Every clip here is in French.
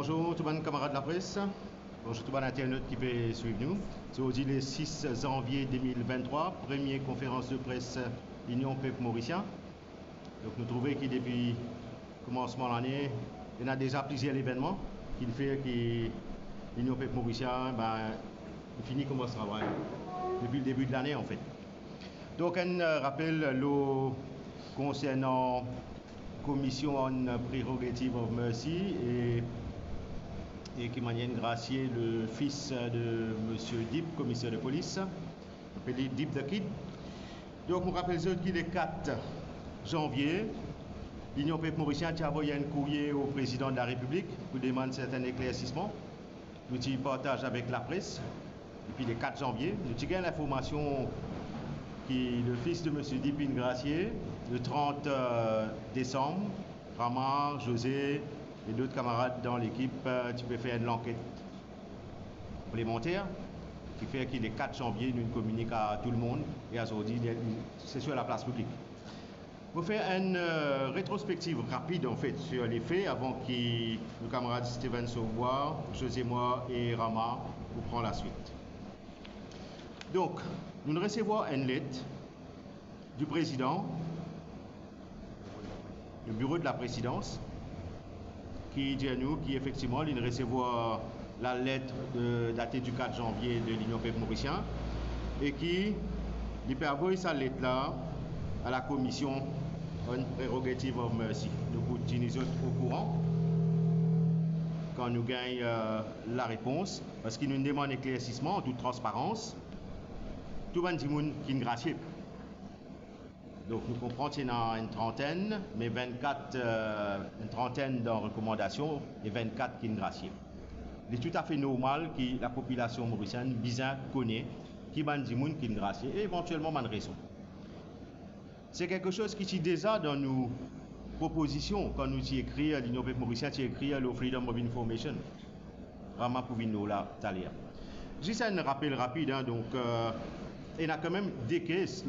Bonjour tout le monde, camarades de la presse. Bonjour tout le monde internaute qui peut suivre nous. C'est aujourd'hui le 6 janvier 2023, première conférence de presse Union Peuple Mauricien. Donc nous trouvons que depuis le commencement de l'année, il y a déjà plusieurs événements qui fait que l'Union Peuple Mauricien finit comme ce travail depuis le début de l'année en fait. Donc un rappel concernant Commission on Prerogative of Mercy et qui m'a gracié le fils de M. Dip, commissaire de police, appelé Dip the Kid. Donc on rappelle qu'il est 4 janvier, l'Union Peuple Mauricien a envoyé un courrier au président de la République pour demander certains éclaircissements. Nous y partageons avec la presse. Depuis le 4 janvier, nous avons l'information que le fils de M. Dip Gracier, le 30 décembre, Ramar, José et d'autres camarades dans l'équipe, tu peux faire une enquête complémentaire qui fait qu'il est 4 janvier, nous communiquons à tout le monde et à aujourd'hui, c'est sur la place publique. Pour faire une rétrospective rapide en fait sur les faits avant que le camarade Steven Saubois, José Moi et Rama vous prennent la suite. Donc, nous recevons une lettre du président, le bureau de la présidence, qui dit à nous qu'effectivement, il recevra la lettre datée du 4 janvier de l'Union Peuple Mauricien et qui peut envoyer sa lettre-là à la commission on Prerogative of Mercy. Nous continuons au courant quand nous gagnons la réponse parce qu'il nous demande éclaircissement en toute transparence. Tout le monde qui est gracié. Donc nous comprenons qu'il y a une trentaine, mais 24, une trentaine dans recommandation et 24 qui sont graciés. Il est tout à fait normal que la population mauricienne bien connaît qui est qui est gracié et éventuellement man raison. C'est quelque chose qui est déjà dans nos propositions quand nous y écrivons l'Union Peuple Mauricien, qui écrit le Freedom of Information. Vraiment pour nous là, t'aller. Juste un rappel rapide, hein, donc il y a quand même des cases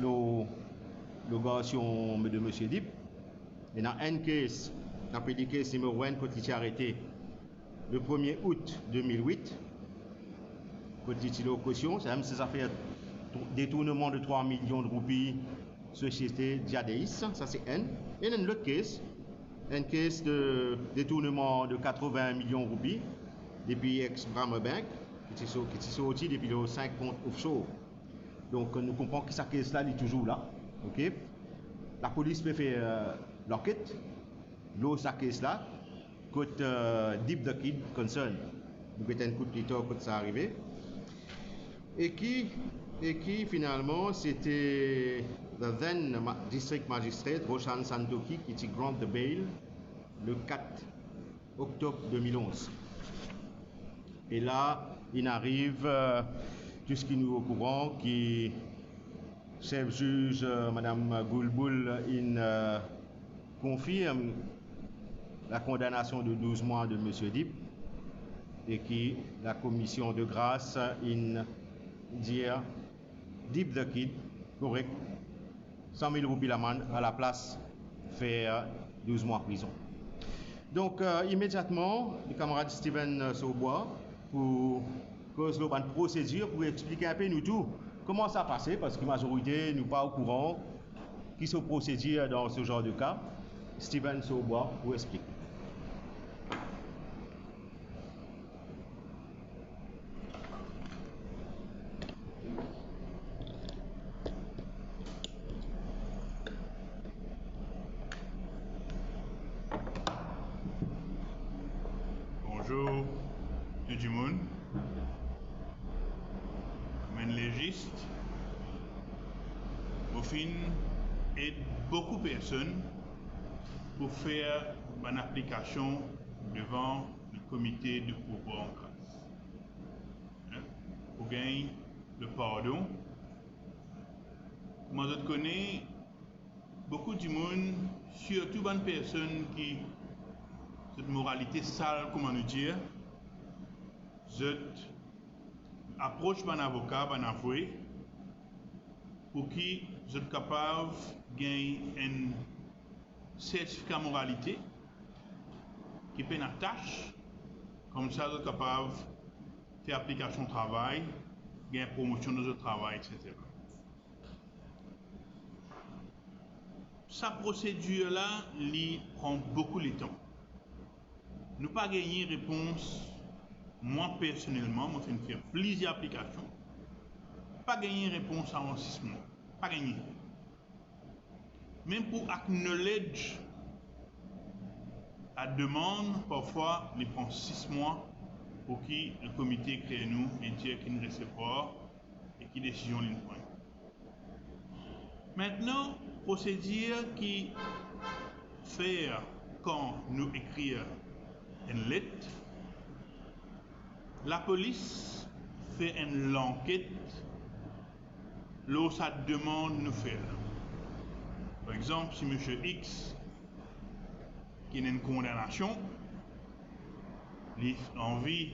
l'obligation de M. Dip. Il y a un case, après des cases numéro 1, quand il est arrêté le 1er août 2008. Quand il est en caution, c'est même ces affaires détournement de 3 millions de roupies, société Diadéis, ça c'est un. Et il y a un autre case, un case de détournement de 80 millions de roupies depuis ex-Brammer Bank, qui est sorti depuis le 5 comptes offshore. Donc nous comprenons que cette case-là est toujours là. Okay? La police peut faire l'enquête, cette case-là, côté Dip the Kid concern. Nous avons un coup de clitor quand ça arrivé. Et qui finalement c'était the then district magistrate Roshan Santoki qui était grant the bail le 4 octobre 2011. Et là, il arrive tout ce qui nous est au courant qui chef juge Madame Goulboul confirme la condamnation de 12 mois de M. Dip et qui la commission de grâce dit Dip the Kid correct 100 000 roupies l'amende à la place faire 12 mois de prison. Donc immédiatement le camarade Steven Saubois pour cause de procédure pour expliquer un peu nous tout comment ça passé parce que la majorité nous pas au courant qui se procédure dans ce genre de cas. Steven Saubois pour expliquer. Bonjour tout le monde. Comme un légiste, au fin, aide beaucoup de personnes pour faire une application devant le comité de pourvoi en grâce. Pour gagner le pardon. Moi, je connais beaucoup de monde, surtout bonnes personnes qui cette moralité sale, comment nous dire, je approche mon avocat, mon avoué, pour qui je suis capable de gagner un certificat moralité qui peut une tâche Comme ça, nous sommes capables de faire application de travail, de promotion de notre travail, etc. Cette procédure-là, elle prend beaucoup de temps. Nous pas gagné réponse, moi personnellement, moi j'ai fait plusieurs applications, pas gagné réponse avant 6 mois, pas gagné. Même pour acknowledge la demande, parfois, il prend 6 mois pour que le comité crée nous et dire qu'il ne reste pas et qui décision il prend. Maintenant, procédure qui fait quand nous écrivons une lettre, la police fait une enquête lorsque sa demande nous fait. Par exemple, si M. X qui a une condamnation, il a envie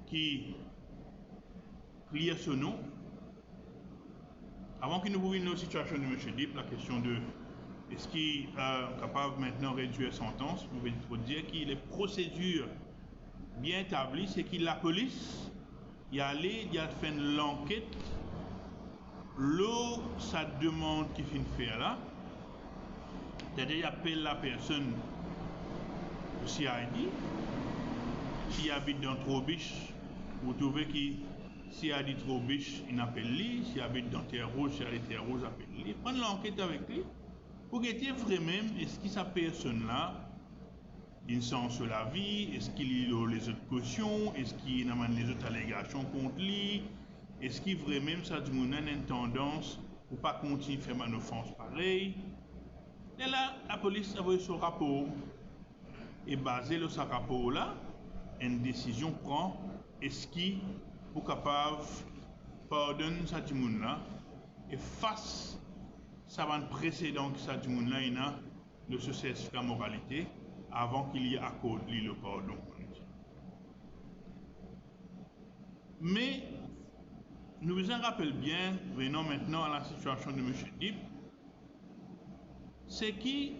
qu'il clear ce nom, avant que nous voyions une situation de M. Dip, la question de est-ce qu'il est capable maintenant de réduire sa sentence, il faut dire qu'il y a des procédures bien établies, c'est que la police il a fait l'enquête, l'eau, sa demande qu'il finit faire là, c'est-à-dire il appelle la personne au CID, qui habite dans Trobiche, vous trouvez que s'il habite Trobiche, il appelle lui, s'il habite dans Terre Rouge, s'il habite Terre Rouge, il appelle lui. Prendre l'enquête avec lui pour guetter vraiment est-ce que cette personne-là, il sent sur la vie, est-ce qu'il a les autres cautions, est-ce qu'il a les autres allégations contre lui, est-ce qu'il vraiment ça du monde a une tendance pour pas continuer à faire une offense pareille. Et là, la police a envoyé ce rapport et basé sur ce rapport-là, une décision prend est-ce qu'il est capable de pardonner ça du monde là et face ça va précédent que ça du monde là il a le certificat moralité avant qu'il y accorde le pardon. Mais nous vous en rappelons bien, venons maintenant à la situation de M. Dip, c'est que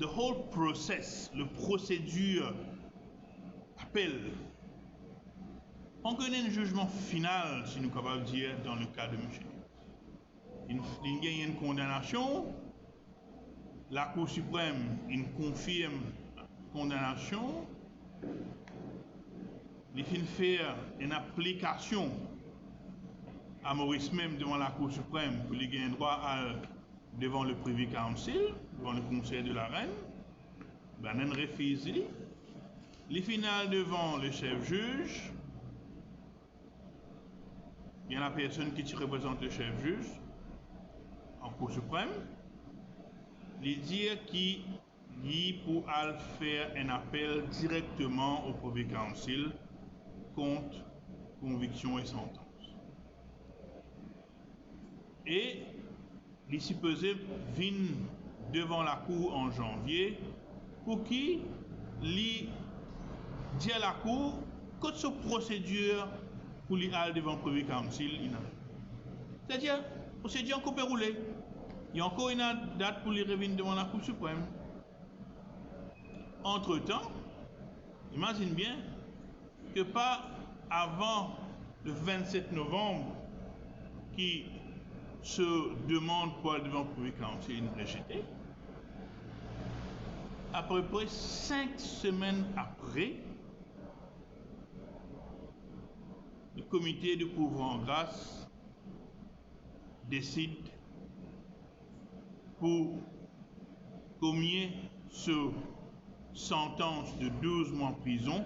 the whole process, le procédure appel, on connaît un jugement final, si nous sommes capables de dire, dans le cas de M. Dip. Il gagne une condamnation, la Cour suprême il confirme la condamnation, il finit faire une application à Maurice même devant la Cour suprême pour lui gagner droit devant le Privy Council, devant le Conseil de la Reine, ben il refuse. Les finales devant le chef juge, il y a la personne qui représente le chef juge en Cour suprême, il dit qu'il dit pour faire un appel directement au Privy Council contre conviction et sentence. Et il supposé venir devant la Cour en janvier pour qu'il dit à la Cour que cette procédure pour lui aller devant le Privy Council, c'est-à-dire la procédure encore peut rouler. Il y a encore une date pour lui revenir devant la Cour suprême. Entre-temps, imagine bien que pas avant le 27 novembre qui se demande pour aller devant le Privy Council une rejetée, à peu près 5 semaines après, le comité de pouvoir en grâce décide pour commuer sur sentence de 12 mois de prison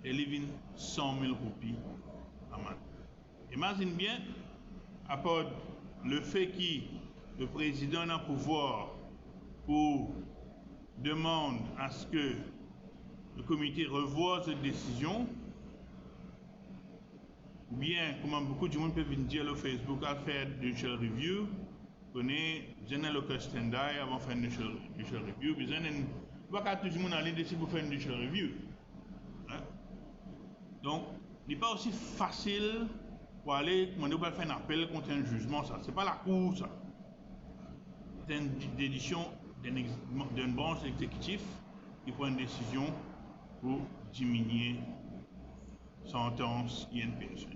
et livre 100 000 roupies à main. Imagine bien, à part le fait que le président a pouvoir pour demander à ce que le comité revoie cette décision, ou bien, comme beaucoup de monde peut venir dire sur Facebook, à faire une review, connaît General Local Standard avant de faire une review, besoin de pas tout le monde aller décider pour faire une review. Hein? Donc, il n'est pas aussi facile pour aller demander pour faire un appel contre un jugement, ça. C'est pas la cour, ça. C'est une décision d'une branche exécutive qui prend une décision pour diminuer sentence INPS.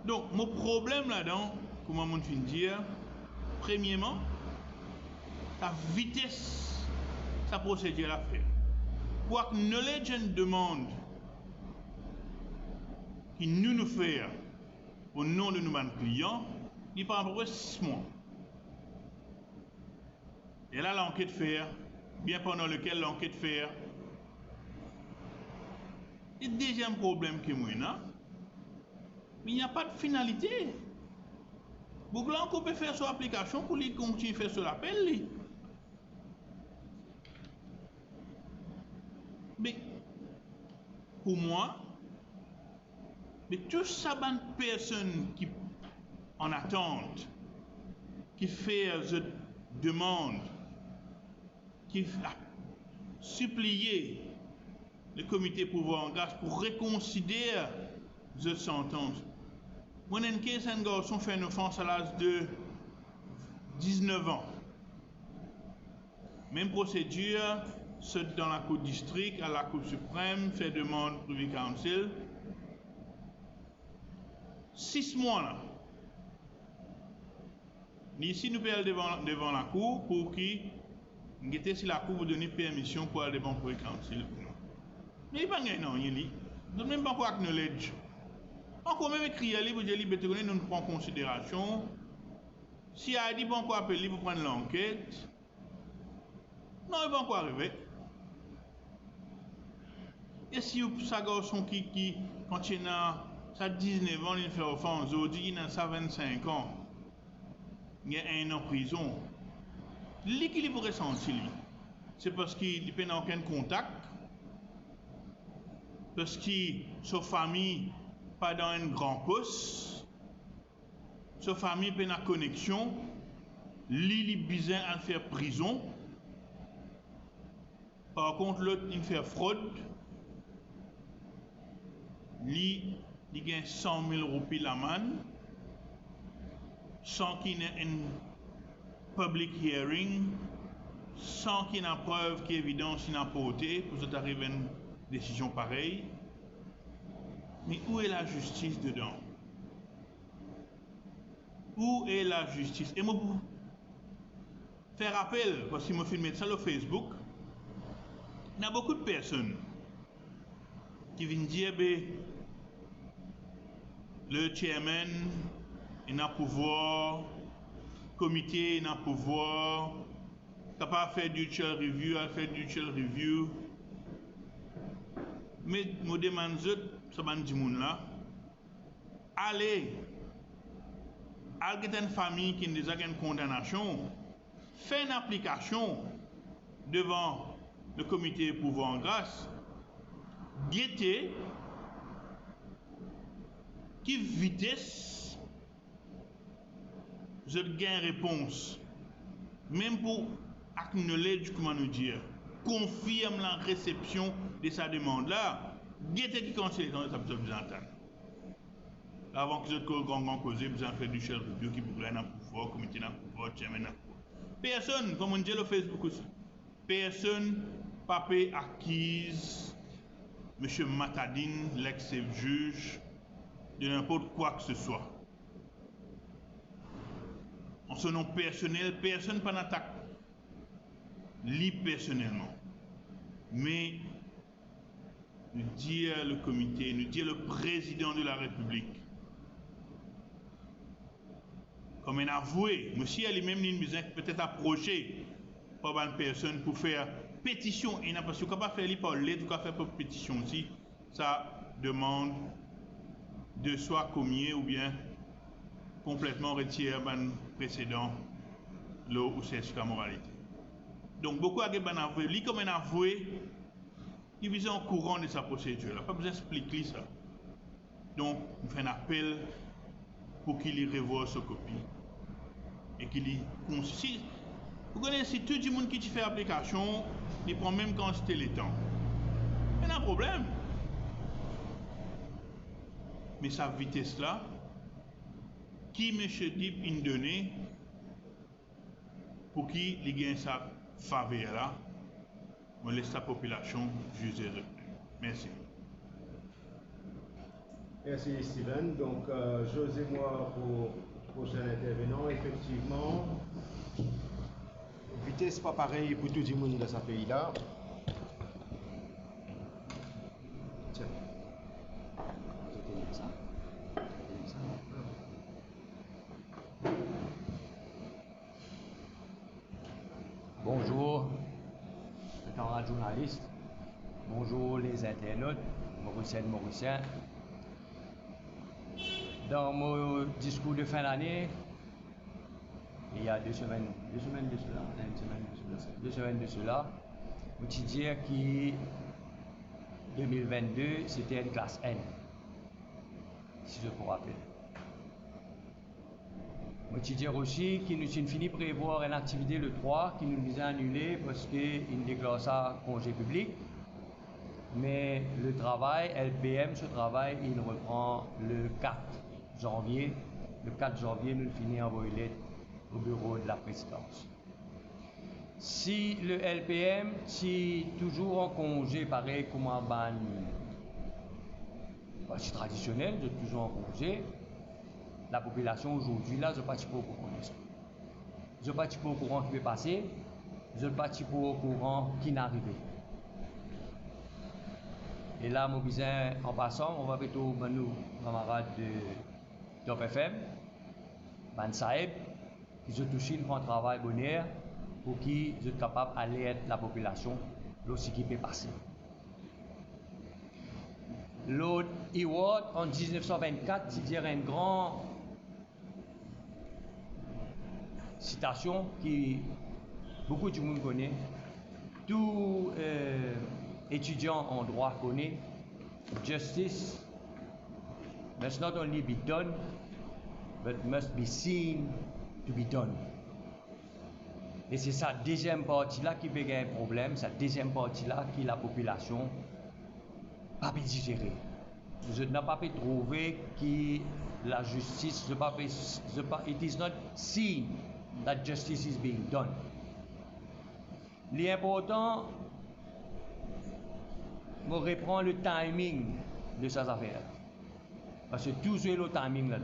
Donc, mon problème là-dedans, comment on finit dire, premièrement, la vitesse, sa procédure à faire. Pour que knowledge and demande qui nous fait au nom de nos clients, il prend à peu près 6 mois. Et là, l'enquête faire, bien pendant lequel l'enquête faire. Et deuxième problème que moi, il n'y a pas de finalité. Donc là, on peut faire sur l'application pour lui continuer à faire sur l'appel. Mais pour moi, mais tout ça, personne qui en attente, qui fait demande, qui a supplié le comité pouvoir en grâce pour reconsidérer cette sentence. Moi, un garçon fait une offense à l'âge de 19 ans. Même procédure, c'est dans la Cour district, à la Cour suprême, fait demande Privy Council. 6 mois là. Ici, nous payons devant la Cour pour qui nous était si la Cour vous donne permission pour aller devant Privy Council. Mais il n'y a pas de non, il n'y a même pas quoi knowledge. Encore même écrit à lui, vous dites, nous nous prenons en considération. Si il a dit, bon, quoi appeler pour prendre l'enquête, non, il va encore arriver. Et si ça garçon qui quand il a 19 ans, il fait offense, aujourd'hui il a 25 ans, il y a 1 an en prison. L'équilibre ressenti, c'est parce qu'il ne peut pas aucun contact, parce que sa famille pas dans un grand poste, sa famille peut dans connexion, il est besoin à faire prison. Par contre, l'autre, il fait fraude. Il gagne 100 000 roupies l'amende sans qu'il y ait un public hearing, sans qu'il y ait une preuve qui est évidente, qu'il n'a pas porté pour que arrive à une décision pareille. Mais où est la justice dedans? Où est la justice? Et moi, pour faire appel, parce que je me filme ça sur Facebook, il y a beaucoup de personnes qui viennent dire que le chairman il a pouvoir, le comité il a pouvoir, capable de faire du child review, à faire du child review. Mais je demande ça va dire là, allez, allez une famille qui a déjà une condamnation, fait une application devant le comité pouvoir en grâce, guettez qui vitesse je gagne réponse, même pour acknowledge, comment nous dire, confirme la réception de sa demande là, guettez qui conseille dans les épisodes d'entendre. Avant que je grand cause, vous en faites du shell review qui pourrait dans le pouvoir, comité dans le pouvoir, chairman dans le pouvoir. Personne, comme on dit sur Facebook aussi, personne pas acquise M. Matadine, l'ex-juge, de n'importe quoi que ce soit. En son nom personnel, personne pas n'attaque lui personnellement. Mais nous dire le comité, nous dire le président de la République, comme un avoué, monsieur a lui-même une besoin peut-être approcher par une personne pour faire pétition, et n'a pas capable de faire par l'aide, ou faire pour pétition aussi, ça demande de soit commis ou bien complètement retirer le précédent, l'eau ou c'est la moralité. Donc beaucoup de gens avoué, lui comme un avoué, il vise en courant de sa procédure, là, pas besoin d'expliquer ça. Donc on fait un appel pour qu'il y revoie sa copie et qu'il y consiste. Vous connaissez, si tout le monde qui fait l'application, il prend même quantité de temps. Il y a un problème. Mais sa vitesse là, qui M. Dip une donnée pour qu'il gagne sa faveur là, on laisse la population juger eux-mêmes. Merci. Merci Steven. Donc, José moi pour le prochain intervenant. Effectivement, vitesse pas pareil pour tout le monde dans ce pays-là. Tiens. Bonjour, les camarades journalistes. Bonjour les internautes, Mauriciens. Dans mon discours de fin d'année, il y a deux semaines de cela, je dire que 2022 c'était une classe N, si je peux rappeler. Je dire aussi qu'il nous finit prévoir une activité le 3 qui nous visait à annuler parce qu'il déclare ça congé public. Mais le travail, LPM, ce travail, il reprend le 4 janvier. Le 4 janvier, nous finissons envoyer au bureau de la présidence. Si le LPM, si toujours en congé, pareil comme en ban, c'est traditionnel, de toujours en congé, la population aujourd'hui, là, je ne suis pas au courant de ça. Je ne suis pas au courant qui peut passer, je ne suis pas au courant qui n'est arrivé. Et là, mon besoin, en passant, on va plutôt nos camarades de Top FM, Ban Saeb, qui se touchent pour un travail bonheur, pour qui sont capables d'aller la population, lorsqu'il qui peut passer. L'autre Ewart, en 1924, c'est une grande citation qui beaucoup de monde connaît. Tout étudiant en droit connaît. Justice must not only be done, but must be seen to be done. Et c'est sa deuxième partie-là qui peut un problème, sa deuxième partie-là qui la population pas pu digérer. Je n'ai pas pu trouver que la justice, it is not seen that justice is being done. L'important, je reprends le timing de ces affaires. Parce que tout est le timing là.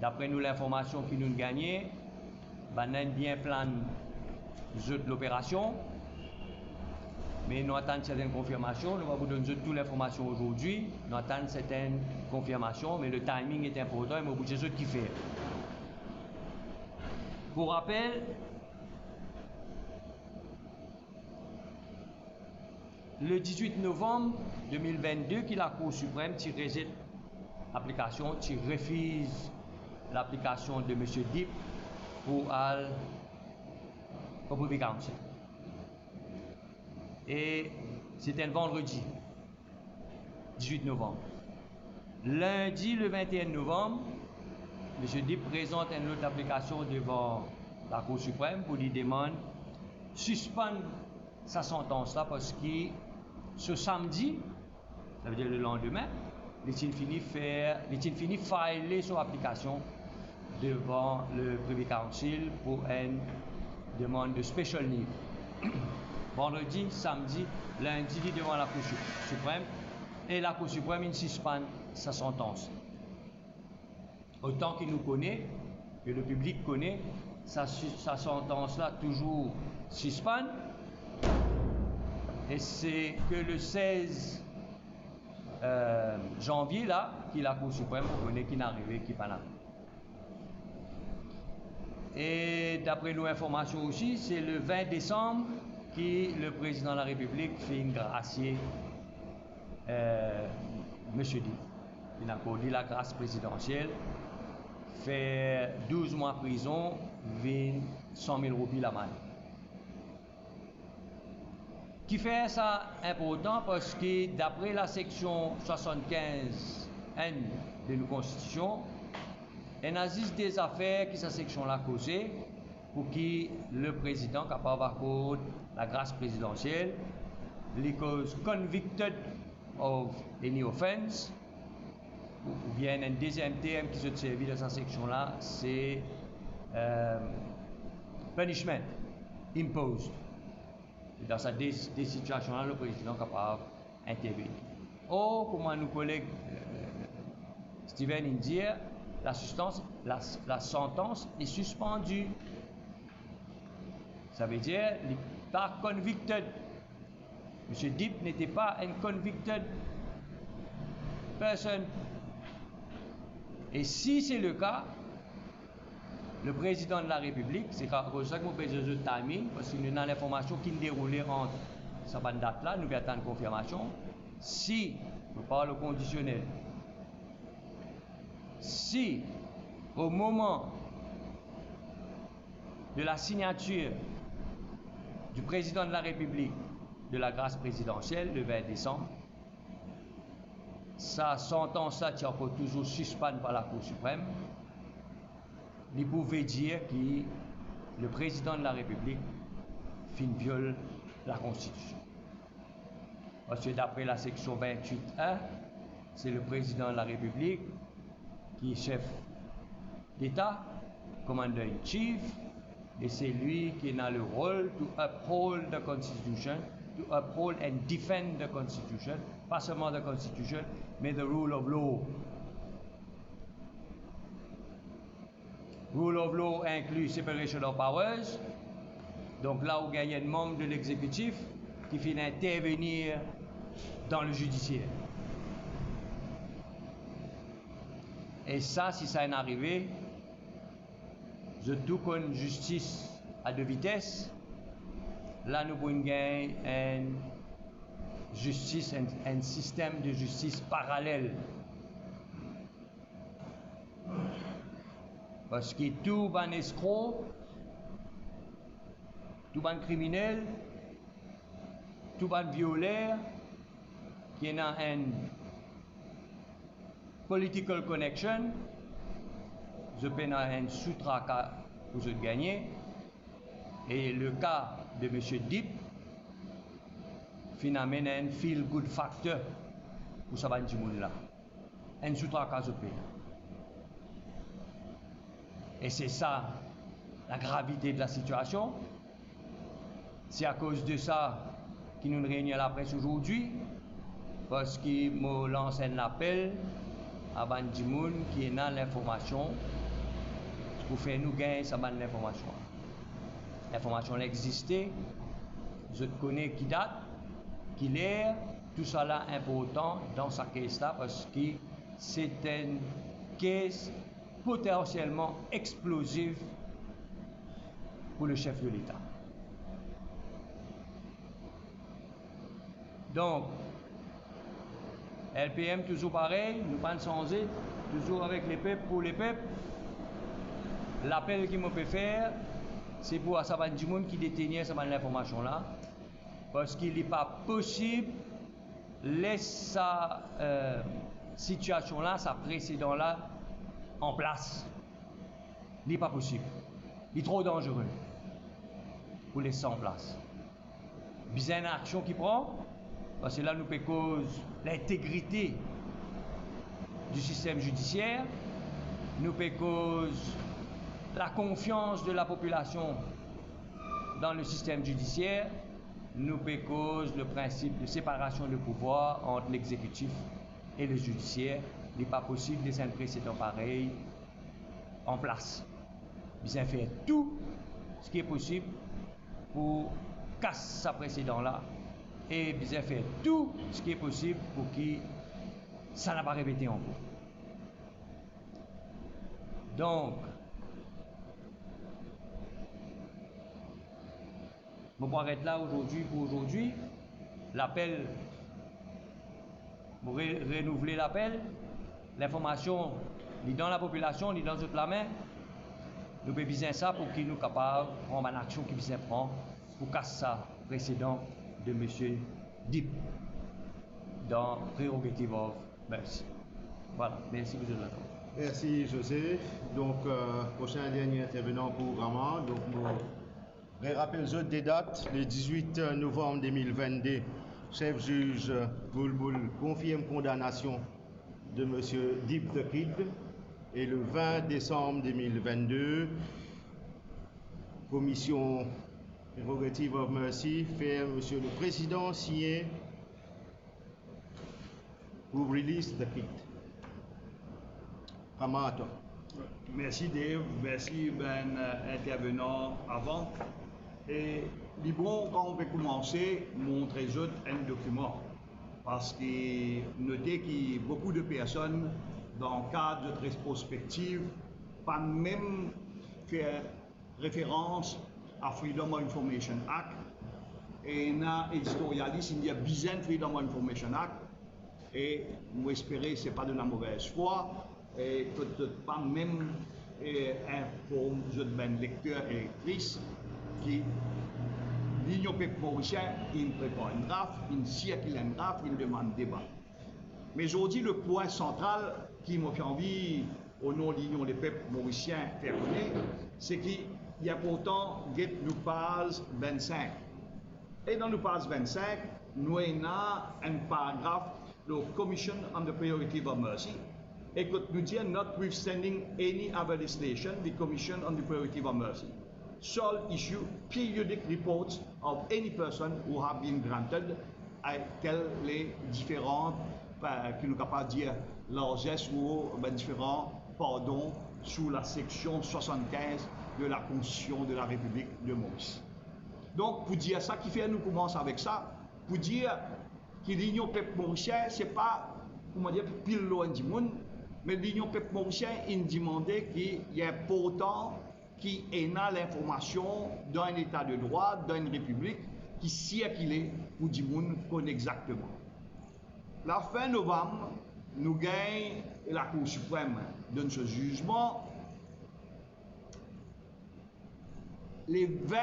D'après nous, l'information que nous gagnons, nous avons bien plan de l'opération. Mais nous attendons certaines confirmations. Nous allons vous donner toute l'information aujourd'hui. Nous attendons certaines confirmations, mais le timing est important et nous avons ce qu'il fait. Pour rappel, le 18 novembre 2022, qui la Cour suprême rejette l'application, qui refuse l'application de M. Dip pour aller au Privy Council. Et c'était un vendredi, 18 novembre. Lundi, le 21 novembre, M. Dip présente une autre application devant la Cour suprême pour lui demander de suspendre sa sentence-là parce que ce samedi, ça veut dire le lendemain, il fini filer son application devant le Privy Council pour une demande de special need. Vendredi, samedi, lundi, devant la Cour suprême, et la Cour suprême suspend sa sentence. Autant qu'il nous connaît, que le public connaît, sa sentence-là toujours suspend. Et c'est que le 16 janvier, là, qui la Cour suprême connaît qui n'est arrivé, qui n'est pas là. Et d'après nos informations aussi, c'est le 20 décembre que le président de la République fait une gracier M. Di. Il a accordé la grâce présidentielle, fait 12 mois de prison, 100 000 roupies la main. Qui fait ça important parce que d'après la section 75N de la Constitution, il existe des affaires qui cette section-là causée pour que le président capable d'accorder la grâce présidentielle, les causes convicted of any offense, ou bien un deuxième terme qui se servi dans cette section-là, c'est punishment imposed. Et dans des situations-là, le président est capable d'intervenir. Or, comme nos collègues Steven dit, la sentence est suspendue. Ça veut dire qu'il n'est pas convicted. M. Dipp n'était pas un convicted person. Et si c'est le cas, le président de la République, c'est pour ça que nous faisons le timing, parce que nous avons l'information qui nous déroule entre cette date-là, nous attendons confirmation. Si, je parle au conditionnel, si au moment de la signature du président de la République de la grâce présidentielle, le 20 décembre, sa sentence est encore toujours suspendue par la Cour suprême, il pouvait dire que le président de la République viole la Constitution. Parce que d'après la section 28.1, c'est le président de la République qui est chef d'État, commander-in-chief, et c'est lui qui a le rôle to uphold the Constitution, to uphold and defend the Constitution, pas seulement the Constitution, mais the rule of law. Rule of law inclut separation of powers, donc là où il y a un membre de l'exécutif qui finit intervenir dans le judiciaire. Et ça, si ça est arrivé, je tout connais justice à deux vitesses. Là, nous pouvons gagner un système de justice parallèle. Parce que tout ban escroc, tout ban criminel, tout ban violeur, qui a un political connection, je peux un sous-tracat pour je gagner. Et le cas de M. Dipp, finalement, un feel-good factor pour ce monde-là. Un sous-tracat, je peux. Et c'est ça la gravité de la situation. C'est à cause de ça que nous réunissons la presse aujourd'hui, parce qu'il me lance un appel à Bandimoun qui est dans l'information pour faire nous gagner cette l'information. L'information existait, je connais qui date, qui l'air, tout ça là important dans sa caisse là parce que c'est une caisse potentiellement explosive pour le chef de l'État. Donc, LPM toujours pareil, nous pas changer, toujours avec les peuples pour les peuples. L'appel qu'il me peut faire, c'est pour Assaban Djimoun qui détenait cette information là, parce qu'il n'est pas possible de laisser sa situation là, sa précédent là, en place. Il n'est pas possible. Il est trop dangereux pour laisser en place. Il y a une action qui prend, parce que là nous peut cause l'intégrité du système judiciaire, nous peut cause la confiance de la population dans le système judiciaire, nous peut cause le principe de séparation de pouvoir entre l'exécutif et le judiciaire. Il n'est pas possible de laisser un précédent pareil en place. Ils ont fait tout ce qui est possible pour casser ce précédent-là et ils ont fait tout ce qui est possible pour que ça n'a pas répété encore. Donc, je vais arrêter là aujourd'hui pour aujourd'hui. L'appel, pour renouveler l'appel, l'information ni dans la population, ni dans toute la main. Nous avons besoin de ça pour qu'il nous capable de prendre une action qui besoin prendre pour casser ça précédent de M. Dipp dans Prerogative of Mercy. Voilà, merci pour votre attention. Merci José. Donc, prochain dernier intervenant pour Rama. Donc, nous rappelons des dates. Le 18 novembre 2022, chef juge Boulboul confirme condamnation de M. Dipp the Kid. Et le 20 décembre 2022, commission Prerogative of Mercy, fait Monsieur le Président signer pour release the kit. Amato. Merci Dave, merci intervenant avant. Et bon, quand on peut commencer, montrer un document. Parce que notez qu'il y a beaucoup de personnes dans le cadre de rétrospective, pas même faire référence à Freedom of Information Act. Et un éditorialiste, il y a besoin de Freedom of Information Act. Et moi espérer que ce n'est pas de la mauvaise foi. Et peut-être pas même informe de lecteurs et lectrices qui l'Union peuple mauricien, il prépare une draft, il circule une draft, il demande débat. Mais aujourd'hui, le point central qui m'a fait envie, au nom de l'Union des peuples mauriciens, faire connaître, c'est qu'il y a pourtant nous page 25. Et dans le page 25, nous avons un paragraphe, le Commission on the Prerogative of Mercy. Et que nous disons, notwithstanding any other legislation, the Commission on the Prerogative of Mercy shall issue periodic reports of any person who have been granted, telles les différentes, qui nous capables de dire, largesses ou différents pardons sous la section 75 de la Constitution de la République de Maurice. Donc, pour dire ça, qui fait nous commence avec ça, pour dire que l'Union peuple mauricien, c'est pas, comment dire, pile loin du monde, mais l'Union peuple mauricien, il demandait qu'il y ait pourtant qui ait l'information d'un état de droit, d'une république, qui circule pour du monde connaît exactement. La fin novembre, nous gagnons la Cour suprême donne ce jugement. Les 20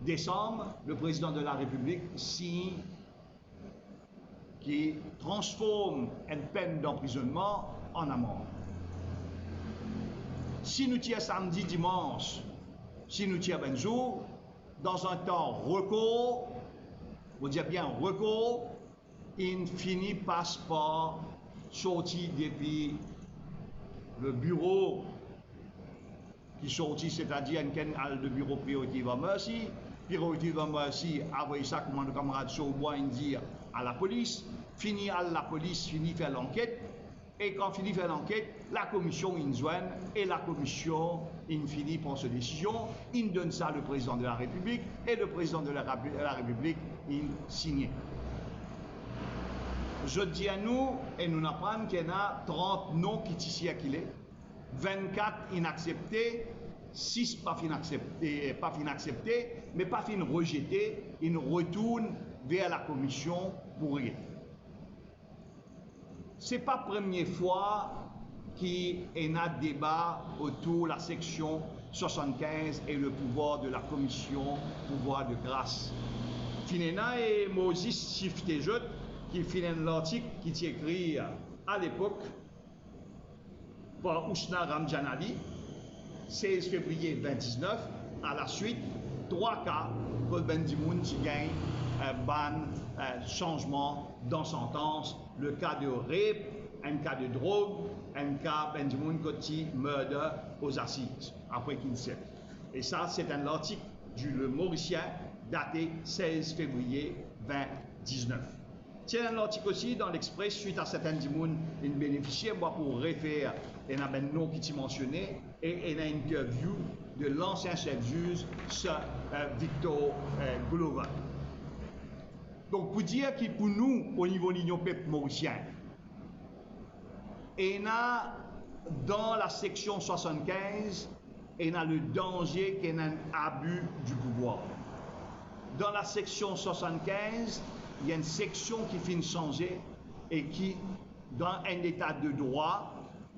décembre, le président de la République signe qui transforme une peine d'emprisonnement en amende. Si nous tirons samedi, dimanche, si nous tirons un jour, dans un temps record, on dit bien record, il finit passe par sortir depuis le bureau qui sortit, c'est-à-dire le bureau Prerogative of Mercy. Prerogative of Mercy, après ça, comme nos camarades Saubois dire à la police, finit à la police, finit faire l'enquête, et quand finit faire l'enquête, la commission in joigne, et la commission in finit prend sa décision, il donne ça au président de la République, et le président de la République il signe. Je dis à nous, et nous apprenons qu'il y a 30 noms qui sont circulés, 24 inacceptés, 6 pas inacceptés, mais pas fin rejetés, ils retournent vers la commission pour rien. Ce n'est pas la première fois qu'il y a un débat autour de la section 75 et le pouvoir de la commission, pouvoir de grâce. Finena et Moses Chiftejot, qui finit l'article qui est écrit à l'époque par Ousna Ramjanali, 16 février 2019, à la suite, 3 cas que Ben Dimoun qui gagne changement dans sentence, le cas de rape, un cas de drogue, un cas Ben Dimoun qui murder aux assises, après qu'il s'est. Et ça, c'est un article du Le Mauricien daté 16 février 2019. C'est un article aussi dans l'Express suite à certains Dimoun, il bénéficiait, moi pour référer, il y a un nom qui t'y mentionné, et il y a une interview de l'ancien chef juge, Sir Victor Glover. Donc pour dire que pour nous, au niveau de l'Union peuple mauricien, il y a dans la section 75, il y a le danger qu'il y ait un abus du pouvoir. Dans la section 75, il y a une section qui finit de changer et qui, dans un état de droit,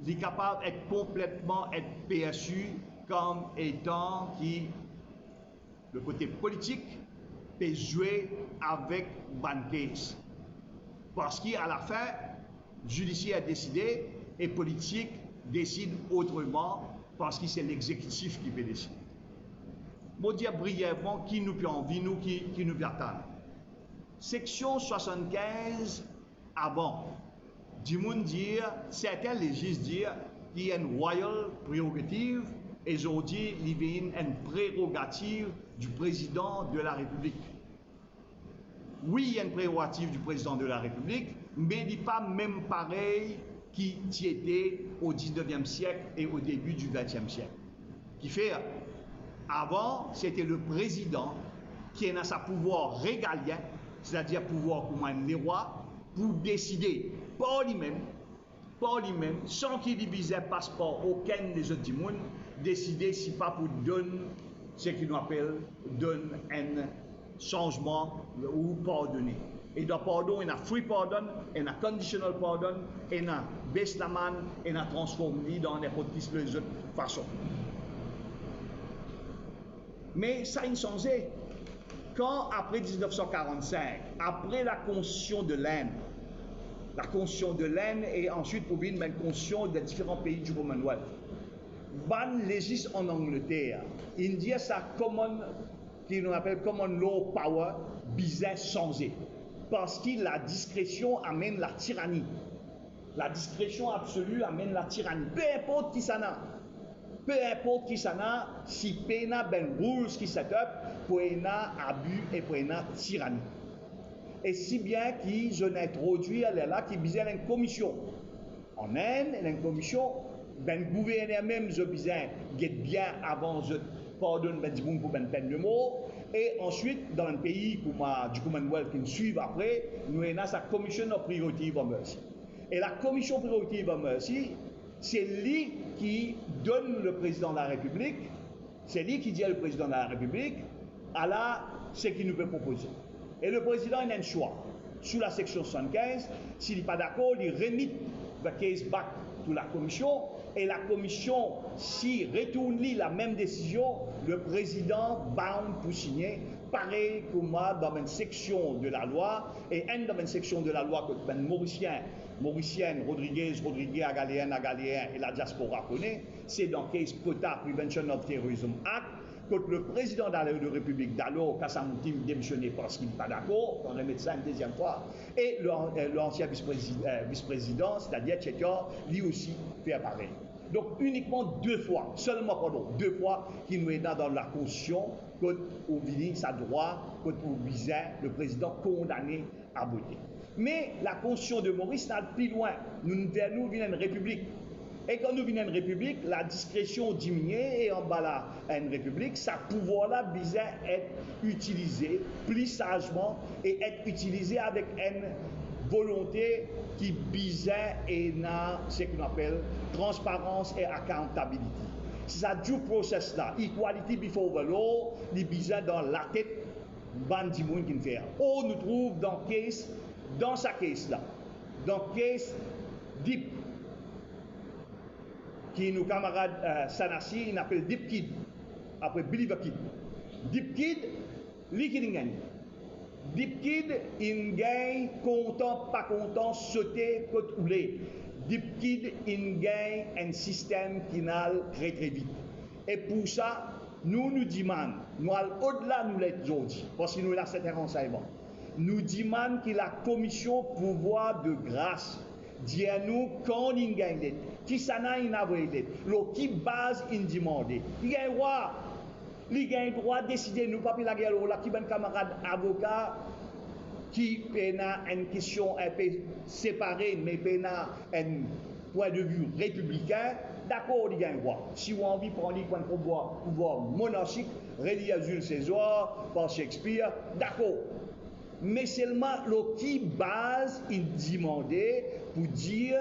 est capable d'être complètement perçu comme étant qui, le côté politique, peut jouer avec Bankes. Parce qu'à la fin, le judiciaire a décidé et politique décide autrement parce que c'est l'exécutif qui peut décider. Je vais dire brièvement qui nous peut envie, nous qui nous peut attendre. Section 75 avant, du monde dire, certains légistes dire qu'il y a une royal prérogative et aujourd'hui, il y a une prérogative du président de la République. Oui, il y a une prérogative du président de la République, mais il n'est pas même pareil qui était au 19e siècle et au début du 20e siècle. Qui fait, avant, c'était le président qui a sa pouvoir régalien, c'est-à-dire pouvoir comme les rois, pour décider par lui-même, sans qu'il divisait passeport aucun des autres du monde, décider si pas pour donner ce qu'on appelle donne un changement ou pardonner. Et dans pardon, il y a free pardon, il y a conditional pardon, il y a baisse la main, il y a transformé dans n'importe quelle autre façon. Mais ça a changé. Quand après 1945, après la Constitution de l'Inde, et ensuite pour une constitution des différents pays du Commonwealth, ban légis en Angleterre, il dit ça qu'on appelle common law power, bizarre changé. Parce que la discrétion amène la tyrannie. La discrétion absolue amène la tyrannie. Peu importe qui ça n'a. Peu importe qui ça n'a, si pena ben rules qui set up, pour un abus et pour une tyrannie. Et si bien qu'ils ont introduit là qui bisait une commission. En Inde, une commission, ben gouverneur même je bisait bien avant je pardonne ben bon pour ben peine de mort. Et ensuite, dans un pays du Commonwealth qui nous suivent après, nous avons sa Commission of Prerogative of Mercy. Et la Commission Prerogative of Mercy, c'est lui qui donne le président de la République, c'est lui qui dit au président de la République, à ce qu'il nous peut proposer. Et le président il a un choix. Sous la section 75, s'il n'est pas d'accord, il remet le case back to la commission, et la commission, s'il retourne la même décision, le président bound pour signer, pareil comme dans une section de la loi, et dans une section de la loi que Mauricienne, Rodriguez, Agaléen, et la diaspora connaît, c'est dans le case POTA, Prevention of Terrorism Act, que le président de la République d'alors, Kassamoutim, démissionné parce qu'il n'est pas d'accord, on remet ça une deuxième fois, et l'ancien vice-président, c'est-à-dire Tchétior, lui aussi fait pareil. Donc uniquement deux fois, deux fois qu'il nous est dans la Constitution, qu'on vient sa droit, qu'on visait le président condamné à voter. Mais la Constitution de Maurice n'a plus loin. Nous venons une république. Et quand nous venons une république, la discrétion diminue et en bas là, une république, sa pouvoir-là visait être utilisé plus sagement et être utilisé avec une volonté qui visait et n'a ce qu'on appelle transparence et accountability. C'est ça due process là, equality before the law, il visait dans la tête bandi moun qui fait. On nous trouve dans sa case là, dans case deep qui nous camarade Sanassi, il appelle Deep Kid, après Believer Kid. Deep Kid, lui qui gagne. Deep Kid, il gagne, content, pas content, sauter, côte oulé. Deep Kid, il gagne un système qui n'a très très vite. Et pour ça, nous demandons, nous allons au-delà nous l'être aujourd'hui, parce que nous avons certains renseignements. Nous demandons que la commission pouvoir de grâce dit à nous quand il gagne, qui ça n'a une avril, qui base il demande. Il gagne droit, il gagne droit de décider, nous pas la guerre là, qui ben camarade avocat qui a une question un peu séparée, mais a un point de vue républicain, d'accord, il gagne droit. Si vous avez envie de prendre un pouvoir monarchique, relié Jules César, par Shakespeare, d'accord. Mais seulement le qui base il demandait pour dire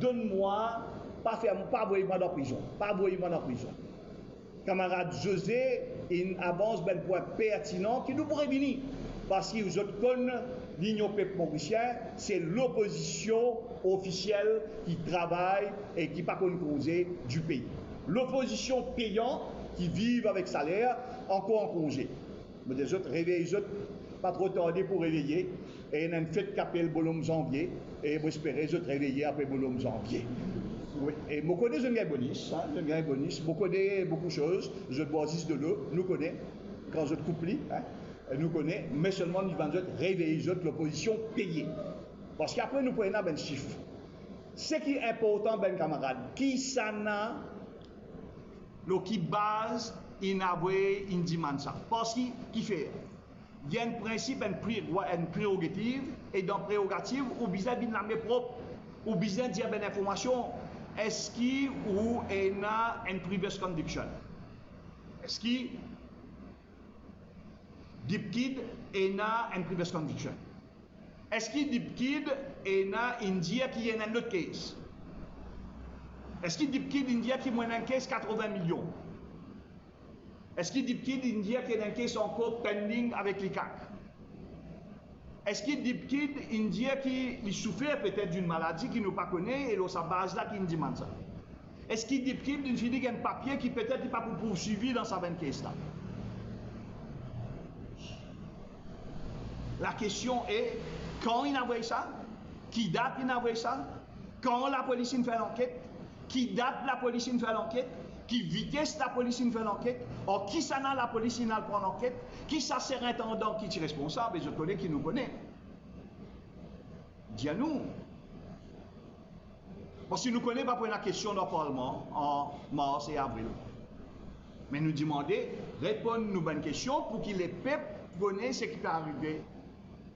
donne-moi, pas envoyer moi dans prison, Camarade José, il avance un point pertinent qui nous pourrait venir. Parce que vous autres connaissez l'Union peuple mauricien, c'est l'opposition officielle qui travaille et qui pas causer du pays. L'opposition payante qui vivent avec salaire, encore en congé. Mais des autres réveillent les autres. Pas trop tarder pour réveiller. Et il y a une fête qui appelle Bolom janvier. Et vous espérez je réveiller après Bolom janvier. Oui. Et vous connaissez un bonus. Vous connaissez beaucoup de choses. Je bois juste de l'eau. Nous connaissons. Quand je coupe, nous connaissons. Mais seulement nous allons réveiller l'opposition payée. Parce qu'après nous prenons un chiffre. Ce qui est important, ben camarade, qui ça n'a lo qui base in avoué in dimansa. Parce qu'il fait, il y a un principe, une prérogative, et dans prérogative, ou besoin d'une armée propre, ou besoin de dire une information, est-ce qu'il ou il y a une previous conviction? Est-ce qu'il deep kid il y a une previous conviction? Est-ce qu'il deep kid il y a une dia qui est un autre case? Est-ce qu'il deep kid India qui a un case 80 millions? Est-ce qu'il deep kid India qui a un case encore pending avec les CAC? Est-ce qu'il deep kid India qui souffre peut-être d'une maladie qu'il ne pas connaît et sa base là qui nous demande ça? Est-ce qu'il deep kid d'une fille qui a un papier qui peut-être n'est pas pour poursuivre dans sa 20 case là? La question est quand il a envoyé ça? Qui date il a envoyé ça? Quand la police fait l'enquête? Qui date la police fait l'enquête? Qui vitesse la police fait l'enquête? Or, qui ça n'a la police n'a prend l'enquête? Qui ça c'est intendant qui est responsable? Et je connais qui nous connaît. Dis à nous. Parce que nous connaissons pas pour la question dans le Parlement en mars et avril. Mais nous demandons, répondre nous bonnes questions pour que les peuples connaissent ce qui peut arriver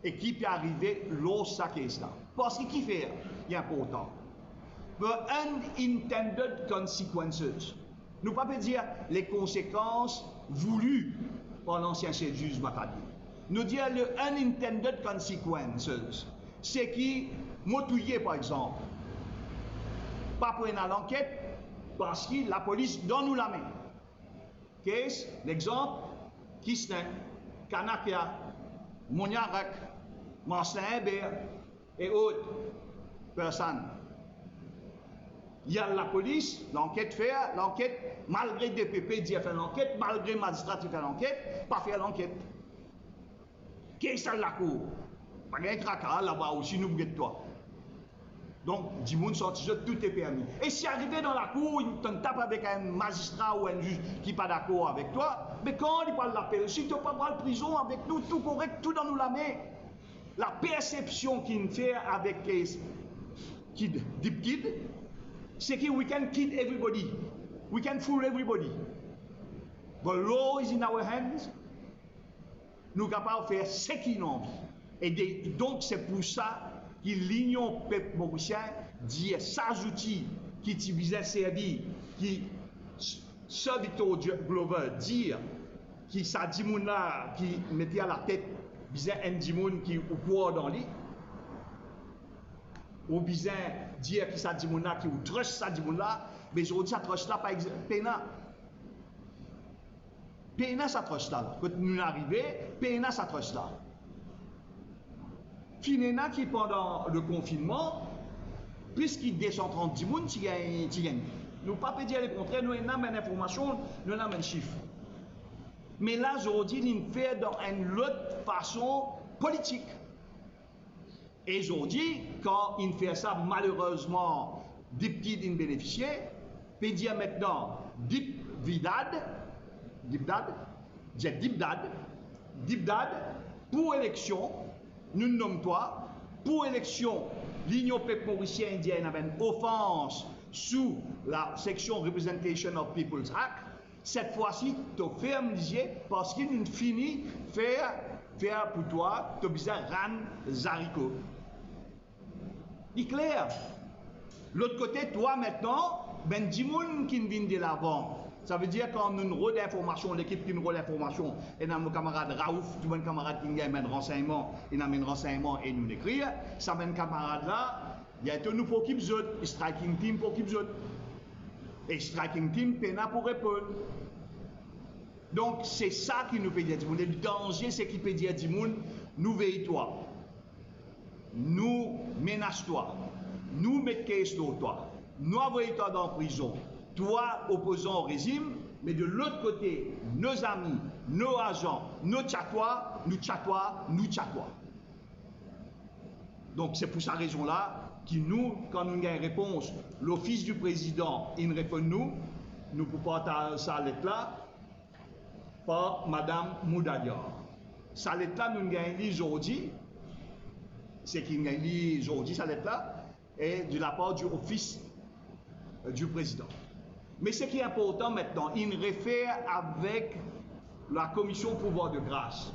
et qui peut arriver lors de sa question. Parce que qui fait? Il est important. The unintended consequences. Nous ne pouvons pas dire les conséquences voulues par l'ancien juge Macadi. Nous dire le unintended consequences. C'est qui, motouillé par exemple, pas prendre l'enquête parce que la police donne nous la main. Qu'est-ce l'exemple? Kistin, Kanakia, Moniarak, Marcelin Hébert et autres personnes. Il y a la police, l'enquête fait, l'enquête, malgré DPP dit fait l'enquête, malgré magistrat qui fait l'enquête, pas faire l'enquête. Qu'est-ce que la cour? Pas un craquage là-bas aussi, nous de toi. Donc, du monde sorti, tout est permis. Et si arrivé dans la cour, il te tape avec un magistrat ou un juge qui n'est pas d'accord avec toi, mais quand il parle de l'appel, si tu ne pas la prison avec nous, tout correct, tout dans nous la main. La perception qu'il fait avec Deep Kid, c'est que we can kid everybody. We can fool everybody. The law is in our hands. Nous sommes capables de faire ce qu'ils ont envie. Et donc, c'est pour ça que l'Union peuple mauricien dit ça outils qui utilisait servir, qui ce Victor Glover dire qui ça dit là qui mettait à la tête bizarre un dimoun qui au courant dans lui ou bizarre dire qui ça dit là qui ou trust ça dit là mais aujourd'hui ça trust là pas pena ça trust là quand nous arrivons pena ça trust là Finena qui pendant le confinement puisqu'il descend 30 dimoun tu gagnes nous pas dire le contraire nous avons une information nous avons un chiffre. Mais là, aujourd'hui, il fait dans une autre façon politique. Et aujourd'hui, quand il fait ça, malheureusement, Deep Kid il bénéficié, peut dire maintenant Deep Dad, pour élection, nous nommons toi, pour élection, l'Union peuple mauricien indienne avait une offense sous la section Representation of People's Act. Cette fois-ci, tu fermes les yeux parce qu'il finit faire pour toi, tu as besoin de ran zariko. Il est clair. L'autre côté, toi maintenant, ben dimoun qui vient de l'avant. Ça veut dire quand nous avons une rôle d'information, l'équipe qui a une rôle d'information, et nous avons nos camarades Raouf, tout le monde camarade qui a un renseignement, il a un renseignement et nous l'écrire. Ça mène camarade là, il y a un nouveau qui besoin, striking team pour qui besoin. Et striking team, pena pour répondre. Donc, c'est ça qui nous peut dire. Le danger, c'est qu'il peut dire, nous veille-toi, nous menace-toi, nous mettons case sur toi, nous envoyons-toi dans la prison, toi opposant au régime, mais de l'autre côté, nos amis, nos agents, nos tchatois, nous tchatois. Donc, c'est pour cette raison-là que nous, quand nous avons une réponse, l'office du président, il répond nous pouvons pas ça lettre-là par Madame Moudadiar. Sa lettre-là, nous avons lu aujourd'hui, c'est qu'il nous a lu aujourd'hui, sa lettre-là, et de la part du office du président. Mais ce qui est important maintenant, il réfère avec la commission pouvoir de grâce.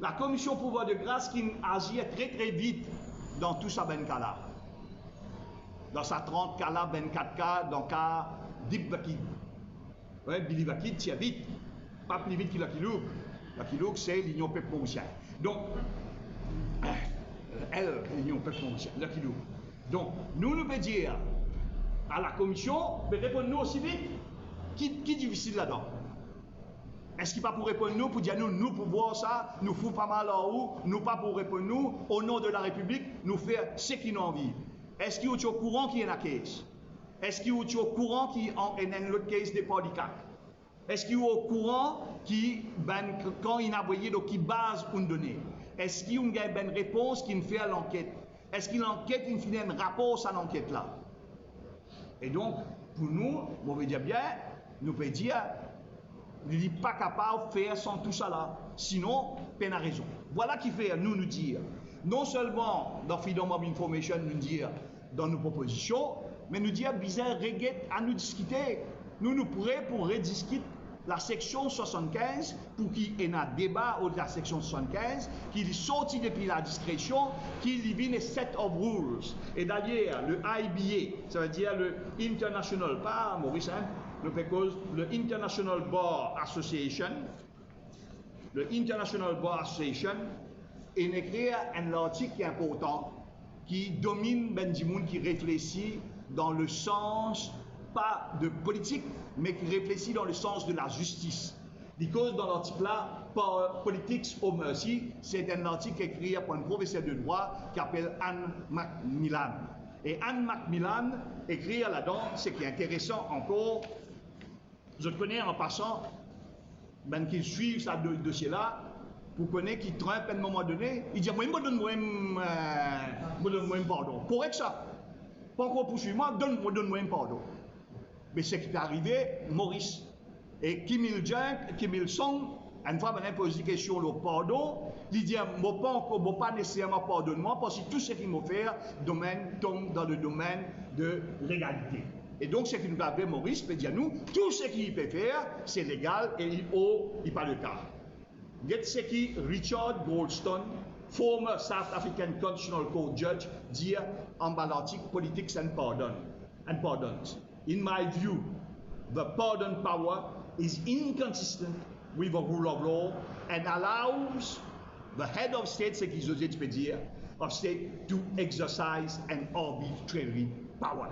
La commission pouvoir de grâce qui agit très très vite dans tout ça ben cas là. Dans sa 30 cas là, 24 cas, dans le cas Dip Vakid. Ouais, Billy Vakid, c'est vite. Pas plus vite que Lucky Luke. Lucky Luke, c'est l'Union peuple mauricien. Donc, elle, l'Union peuple mauricien, Lucky Luke. Donc, nous veut dire à la commission, mais répondez-nous aussi vite. Qui est difficile là-dedans? Est-ce qu'il pas pour répondre nous, pour dire nous pour voir ça, nous fout pas mal en haut, nous pas pour répondre nous, au nom de la République, nous faire ce qu'ils ont envie. Est-ce qu'il est au courant qu'il y a une case? Est-ce qu'il est au courant qu'il y a une autre case de Pordicac? Est-ce qu'il est au courant qui, ben, quand il a envoyé, donc qui base une donnée? Est-ce qu'il y a une réponse qui fait à l'enquête? Est-ce qu'il l'enquête, il fait un rapport à l'enquête là? Et donc, pour nous, on veut dire bien, nous peut dire, il n'est pas capable de faire sans tout ça là. Sinon, peine à raison. Voilà qui fait nous dire, non seulement dans Freedom of Information, nous dire dans nos propositions, mais nous dire, bizarre, reguette à nous discuter. Nous pourrions pour rediscuter la section 75 pour qu'il y ait un débat au de la section 75, qu'il est sorti depuis la discrétion, qu'il y ait un set of rules. Et d'ailleurs, le IBA, ça veut dire le International, pas Maurice, hein, le International Bar Association, il écrit un article qui est important, qui domine Ben Dimoun, qui réfléchit dans le sens pas de politique, mais qui réfléchit dans le sens de la justice. Because dans l'article-là, Politics au Mercy, c'est un article écrit par un professeur de droit qui s'appelle Anne Macmillan. Et Anne Macmillan écrit là-dedans, ce qui est intéressant encore, je connais en passant, ben, qui suivent ce dossier-là, vous connaissez qui Trump à un moment donné, il dit, moi, je donne-moi un pardon. Correct ça. Pas encore poursuivre-moi, donne-moi un pardon. Mais ce qui est arrivé, Maurice et Kim Il-sung, une fois qu'on pose des questions sur le pardon, il dit, je pas nécessairement pardonne-moi parce que tout ce qu'il m'a fait tombe dans le domaine de l'égalité. Et donc, ce qui nous a fait Maurice peut dire nous, tout ce qu'il peut faire, c'est légal et il pas le cas. Get ce qui Richard Goldstone, former South African Constitutional Court judge, dit en bas l'article Politics and Pardons. In my view, the pardon power is inconsistent with the rule of law and allows the head of state, ce qu'ils osent dire, of state to exercise an arbitrary power.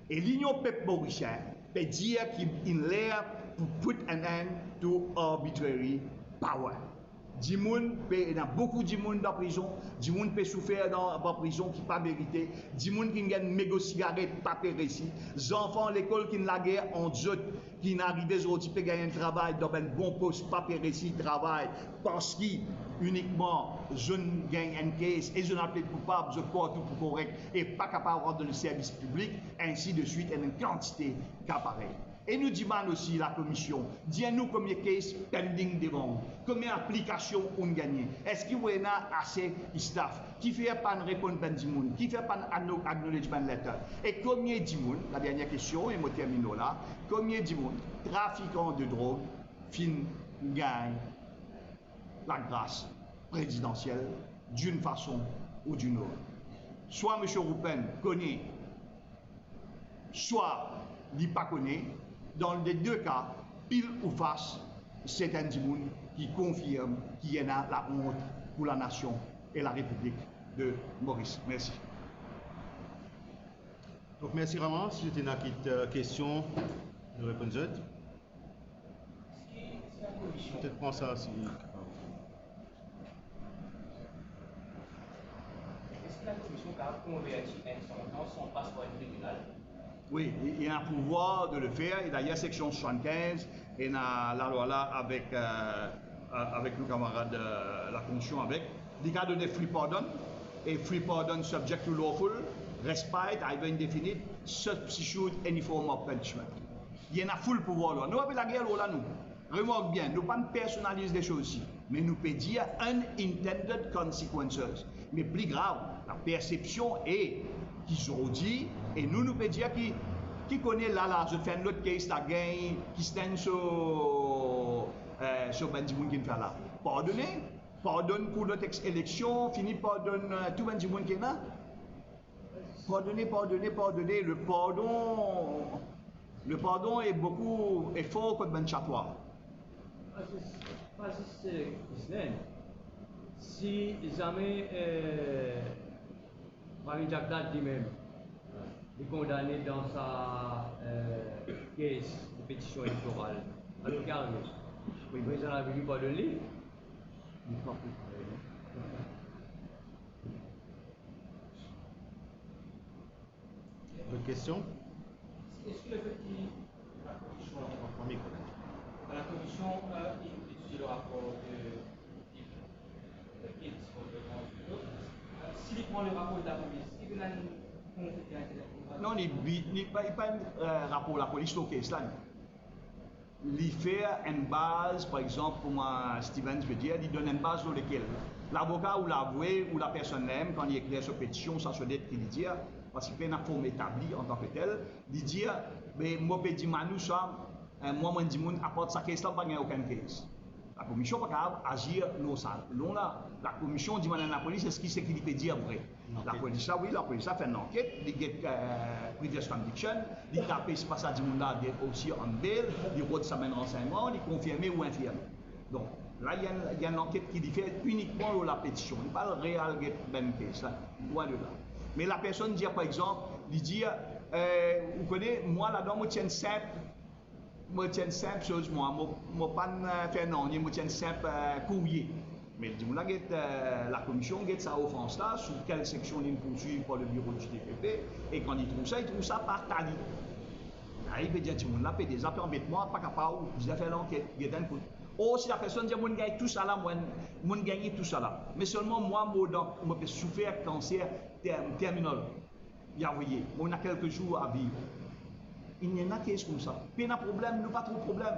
Et l'Union peuple mauricien peut dire qu'il est pour put an end to arbitrary power. Dimoun, il y a beaucoup de monde dans la prison, Dimoun peut souffrir dans la prison qui pas mérité, Dimoun qui gagne mégo cigarette pas réussi, les enfants à l'école qui la guerre en zot, qui n'arrivent aujourd'hui peut gagner un travail dans un bon poste pas réussi travail parce qu'ils uniquement je gagne un case et je n'appelle coupable, je crois tout pour correct et pas capable de rendre le service public, ainsi de suite, et une quantité cas pareil. Et nous demandons aussi la commission, dis-nous combien de cases pending devant, combien d'applications on gagne. Est-ce qu'il y a assez de staff qui fait pas de réponse à Dimoun, qui fait pas de acknowledgement letter? Et combien de Dimoun, la dernière question, et je termine là, combien de Dimoun, trafiquants de drogue, fin gagne la grâce présidentielle d'une façon ou d'une autre? Soit M. Roupen connaît, soit il pas connaît. Dans les deux cas, pile ou face, c'est un Dimoun qui confirme qu'il y en a la honte pour la nation et la République de Maurice. Merci. Donc merci vraiment. Si tu as une question, je réponds. Peut-être prends ça aussi. Est-ce que la commission peut convertir son passeport tribunal? Oui, il y a un pouvoir de le faire. Et d'ailleurs, section 75, et la loi là avec nos camarades de la commission avec. Il y a donné free pardon, et free pardon subject to lawful, respite, even indefinite, substitute any form of punishment. Il y a un full pouvoir là. Nous avons la guerre là, nous. Remarque bien, nous ne pas personnaliser les choses ici, mais nous pouvons dire unintended consequences. Mais plus grave, la perception est qu'ils ont dit, et nous pouvons dire que qui connaît là, je fais un autre case, la gain, qui stand sur Ben Dimoun qui fait là. Pardonne pour notre élection, fini pardonne tout Ben Dimoun qui est là. Pardonner. Le pardon est fort comme Ben Chatois. Pas juste Islam. Si jamais Marie Jagdad lui-même est condamné dans sa caisse de pétition électorale, alors qu'il arrive, le président a voulu pardonner, il ne peut plus travailler. D'autres questions? Est-ce que le fait qu'il la commission étudie le rapport de s'il prend le rapport de la police, il y a une conflit non, il n'y a pas un rapport de la police au case là. Il fait une base, par exemple, pour moi, Stevens veut dire, il donne une base sur laquelle l'avocat ou l'avoué ou la personne même, quand il écrit sa pétition, ça se dit qu'il dit, parce qu'il fait une forme établie en tant que telle, il dit, mais moi, je dis, Manu, ça, moi, je dis, apporte sa case là, pas aucun case. La commission pas capable d'agir dans ça. La commission dit à la police, est-ce qu'il peut dire vrai? La police, oui, la police a fait une enquête, il y a previous conviction, il a tapé ce passage aussi en bail, il a sa main renseignement, il a confirmé ou infirmé. Donc, là, il y a une enquête qui fait uniquement sur la pétition. Il n'y a pas le réel ben case, loin de là. Mais la personne dit, par exemple, il dit, vous connaissez, moi, là-dedans, je tiens simple. Je tiens simple chose, moi, je ne pas faire non, je tiens simple courrier. Mais la commission get sa offense là, sous quelle section il poursuit par le bureau du TPP, et quand il trouve ça par tali. Là, il peut dire, tu m'as fait des affaires, embête-moi, pas capable, vous avez fait l'enquête, il y a un coup. Oh, si la personne dit, je gagne tout ça là, je gagne tout ça là. Mais seulement moi, je peux souffrir cancer terminal. Il y a, vous voyez, on a quelques jours à vivre. Il n'y en a qu'est-ce comme ça. Puis il y a un problème, nous pas trop de problème.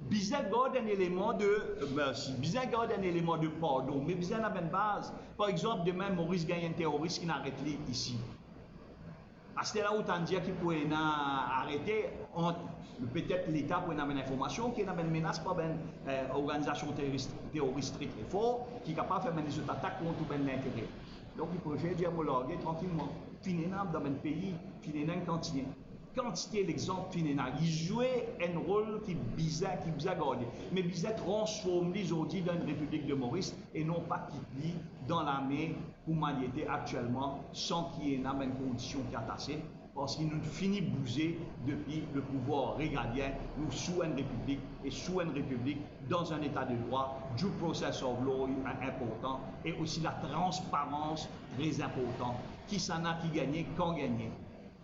Bizarre garde un élément de pardon, mais bizarre n'a pas une base. Par exemple, demain, Maurice gagne un terroriste qui n'a arrêté ici. À ce là où tu as dit qu'il pourrait arrêter, peut-être l'État pourrait avoir une information qui n'a pas une menace par une organisation terroriste très très forte qui est capable de faire des attaques contre l'intérêt. Donc il préfère dire homologuer tranquillement. Finina dans un pays, finina une quantité l'exemple finina. Il jouait un rôle qui est bizarre gardé. Mais bizarre transforme aujourd'hui dans une république de Maurice et non pas qui vit dans l'armée pour manier actuellement sans qu'il y ait une condition qui est attassée. Parce qu'il nous finit bouger depuis le pouvoir régalien, nous sous une république et sous une république dans un état de droit, du process of law important et aussi la transparence très importante. Qui s'en a qui gagné, quand gagné.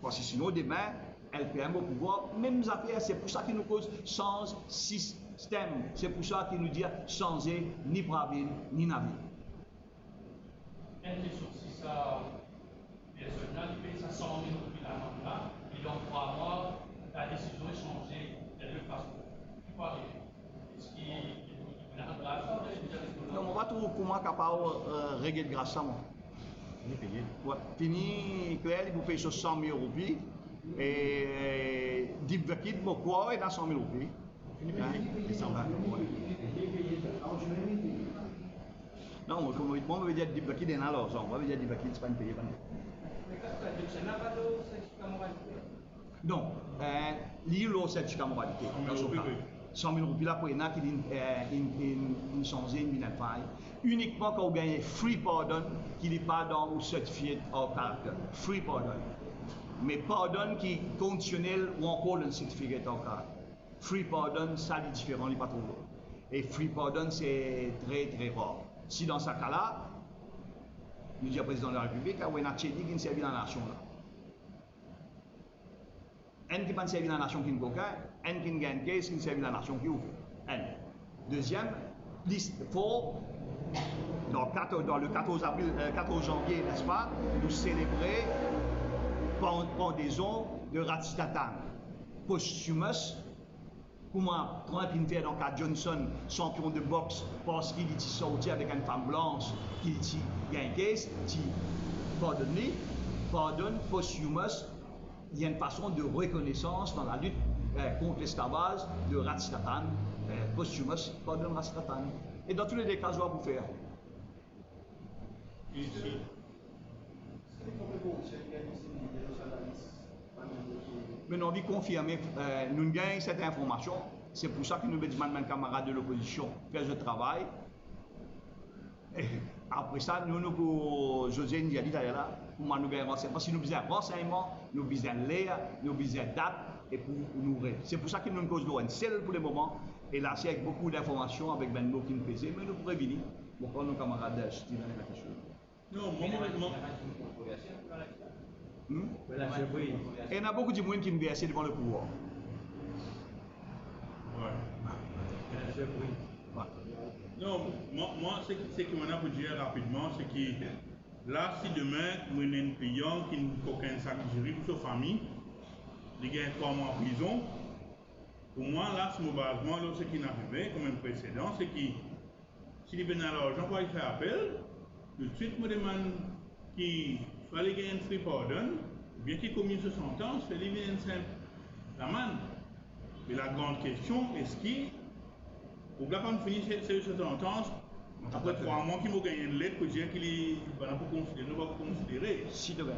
Parce que sinon demain, LPM au pouvoir, même affaires, c'est pour ça qu'il nous cause sans système. C'est pour ça qu'il nous dit changer ni Braville ni navire. Une question, si ça, personnel, il paye ça 100 000 depuis la mandat, et dans 3 mois, la décision est changée de deux façons. Il faut arriver. Est-ce qu'il y a un grave? Non, on va trouver comment capable de régler grâce à moi. Ouais. Fini, clair, il vous paye 100 000 roupies. Et Deep Vakid, mon quoi, est à 100 000 roupies. Non, moi, je veux dire Deep Vakid est dans l'argent. Moi, je veux dire Deep Vakid, c'est pas une payée. Non, l'île au certificat moralité. 100 000 roupies là pour une qui changer une faille. Uniquement quand vous gagnez free pardon, qui n'est pas dans le certificat of character. Free pardon. Mais pardon qui est conditionnel ou encore le certificat of character. Free pardon, ça est différent, il n'est pas trop lourd. Et free pardon, c'est très très rare. Si dans ce cas-là, nous disons président de la République, il y a un Tchédi qui ne servi dans la nation là. Un qui ne servi dans la nation qui ne gagne, un qui ne gagne qui ne servi dans la nation qui ouvre. Un. Deuxième, liste fort. Dans le 14 janvier, n'est-ce pas, nous célébrer pendaison de Ratitatan. Posthumous, comment Trump fait donc à Johnson, champion de boxe, parce qu'il est sorti avec une femme blanche, qui dit, il y a un case, qui pardonne, posthumous, il y a une façon de reconnaissance dans la lutte contre l'esclavage de Ratstatan, posthumus, pardon, Ratstatan. Et dans tous les cas, je vais vous faire. Ici. Mais nous avons confirmé, nous gagnons cette information. C'est pour ça que nous disons à mes camarades de l'opposition faire ce travail. Et après ça, nous José Ndiali là, pour nous gagner renseignements. Parce que nous besoin de renseignements, nous besoin de l'air, nous besoin de date, et pour nous. C'est pour ça que nous nous causons une seule pour le moment. Et là, c'est avec beaucoup d'informations, avec ben mot qui nous faisait, mais nous pourrions venir. Pourquoi nos camarades Steven et quelque chose. Non, Et il y a beaucoup de monde qui nous versent devant le pouvoir. Ouais. Non, moi ce que m'en a pour dire rapidement, c'est que là, si demain, nous avons un client qui n'a aucun sac juridique pour sa famille, il gagne 3 mois en prison, pour moi, là, ce basement, ce qui est arrivé comme un précédent, c'est que s'il vient à l'argent pour y faire appel, tout de suite, je me demande qu'il fallait gagner un free pardon, bien qu'il commis ce sentence, il fallait gagner une simple amende. Mais la grande question, est-ce qu'il pour que quand finir cette sentence, après 3 mois, qu'il m'a gagné une lettre pour dire qu'il est pas pour considérer, nous va considérer. Si de même.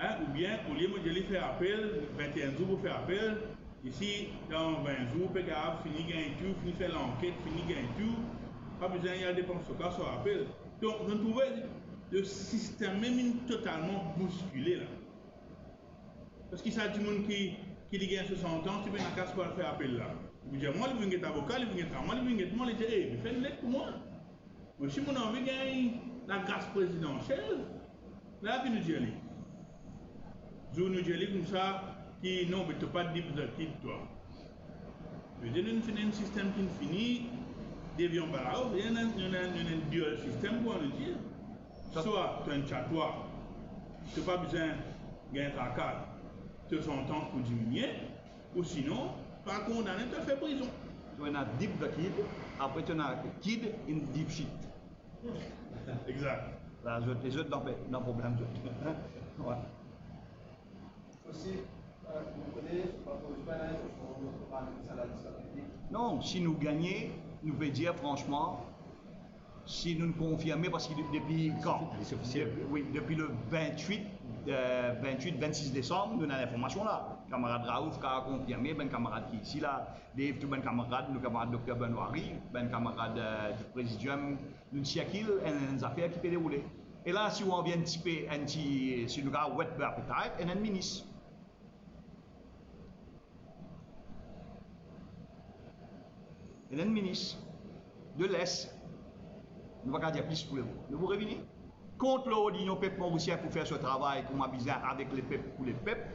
Hein, ou bien, au lieu de lui faire appel, 21 jours pour faire appel, ici, dans 20 jours, peut fini gagner tout, fini faire l'enquête, fini gagner tout, pas besoin d'y aller dépenser ce cas sur appel. Donc, je trouvais le système même totalement bousculé là. Parce qu'il y a du monde qui gagne ce sentence, tu viens à casse pour faire appel là. Vous dites, moi, je vais avocat, je vais moi, je vais moi, je vais faire une lettre pour moi. Moi, si mon envie gagne la grâce présidentielle, là, puis nous disons, je nous dis comme ça, qui non, mais tu n'as pas de libre de toi. Je veux dire, nous avons un système qui finit, déviant par là, il y a un dual système pour le dire. Soit tu as un chatouar, tu n'as pas besoin de gagner ta carte, tu as son temps pour diminuer, ou sinon, pas condamné, tu as fait prison. Tu as deep de kid, après tu as kid in deep shit. Exact. Là, les autres dans le problème. Ouais. Aussi, vous connaissez, non, si nous gagnons, nous pouvons dire franchement, si nous nous confirmons, parce que depuis quand oui, depuis le 26 décembre, nous avons l'information là. Camarade Raouf qui a confirmé, ben camarade qui ici là, Dave, tout ben camarade, nous camarade Dr Benoît, ben camarade du présidium, nous avons des affaires qui peuvent dérouler. Et là, si on vient typer si nous avons wet appetite, et un ministre. Et un ministre de l'Est, nous ne pouvons pas dire plus pour vous. Nous vous revenir contre l'union peuple mauricien pour faire ce travail comme bizarre avec les peuples pour les peuples,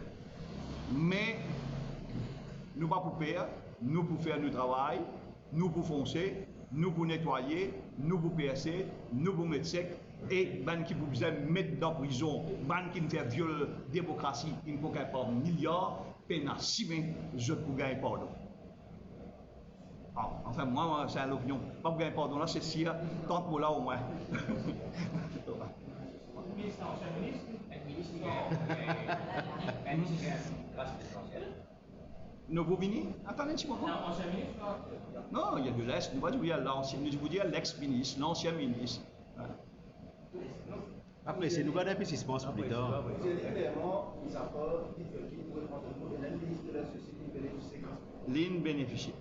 mais nous pas pour faire, nous pour faire notre travail, nous pour foncer, nous pour nettoyer, nous pour percer, nous pour mettre sec, et ben qui vous mettre dans la prison, ben qui nous fait violer la démocratie, il ne faut gagner pas milliards, peine à 6 000, je peux gagner pardon. Ah, enfin, moi, c'est l'opinion. Pas pour gagner pardon, là, c'est si, tant pour là au moins. Nous vous venez? Attendez un petit moment. Non, il y a de l'Est. Nous vous dire l'ancien, nous vous dire l'ex-ministre, l'ancien ministre. Après, c'est nous garder plus suspense plus tard. L'IN bénéficie.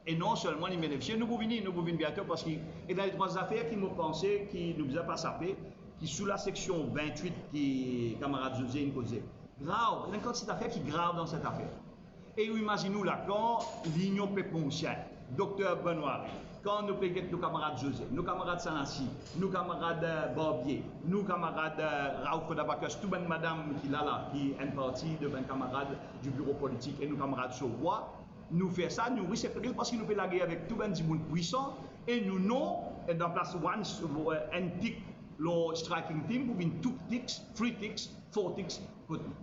Et non seulement les bénéficiaires, nous vous venons bientôt parce que, et dans les 3 affaires qui m'ont pensé, qui nous a pas sapé, qui sous la section 28 qui camarade José nous causait. Grave, il y a une quantité d'affaires qui grave dans cette affaire. Et imaginez-nous là, quand l'Union Péponcien, Docteur Benoît, quand nous payons nos camarades José, nos camarades Sanassi, nos camarades Barbier, nos camarades Raouf Dabakas, tout ben madame qui là, qui est une partie de ben camarades du bureau politique et nos camarades Sauvois, nous faisons ça, nous risquons parce que nous faisons la guerre avec tout ben du monde puissant et nous non, dans place one, un tic, le striking team, pour venir 2 ticks, 3 ticks, 4 ticks, pour nous.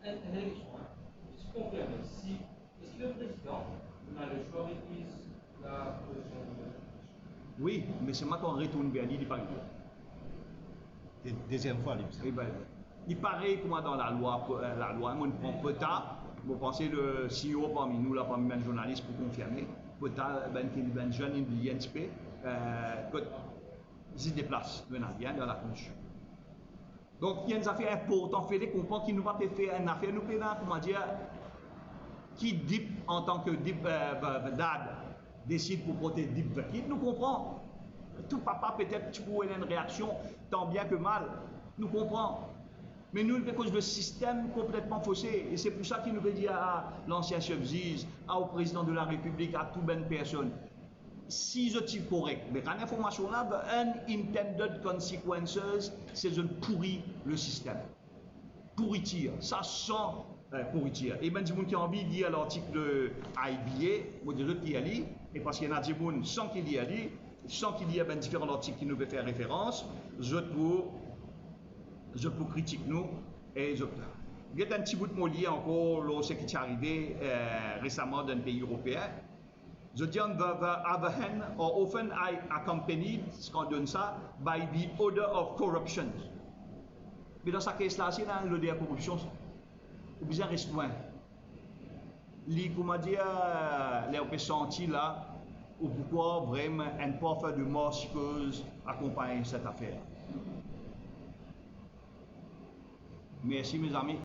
Une élection, juste confirmer, est-ce que le président a le choix de la position de oui, mais c'est maintenant qu'on retourne vers l'île du Paris. Deuxième fois, lui. Oui, ben, Il paraît comment dans la loi, on prend PETA, vous pensez le CEO parmi nous, là, parmi les journalistes pour confirmer, PETA, ben jeune, l'INSP, quand ils se déplacent, bien dans la couche. Donc, il y a une affaire importante, il faut comprendre qu'il nous va faire une affaire, nous pouvons, comment dire, qui DIP en tant que DIP DAD décide pour porter DIP vacide, nous comprenons. Tout papa peut-être tu pourrais avoir une réaction tant bien que mal, nous comprenons. Mais nous, à cause du système complètement faussé, et c'est pour ça qu'il nous veut dire à l'ancien chef Ziz, au président de la République, à toute bonne personne, si je suis correct, mais quand l'information là, unintended consequences, c'est de pourrir le système. Pourriture, ça sent pourriture. Et même des gens qui ont envie de lire l'article de IBA, ou des autres qui y allent, et parce qu'il y en a des gens sans qu'il y allent, sans qu'il y ait différents articles qui nous veulent faire référence, je peux critiquer nous et je peux. Il y a un petit bout de mot lié encore, ce qui est arrivé récemment dans un pays européen. Je dis on the other hand, or often accompanied, ce qu'on donne ça, by the odor of corruption. Mais dans ce cas-là, c'est dans l'odeur de corruption, ou bien reste loin. Comment dire, les on peut sentir là, ou pourquoi vraiment un parfum de morceuse accompagne cette affaire. Merci mes amis.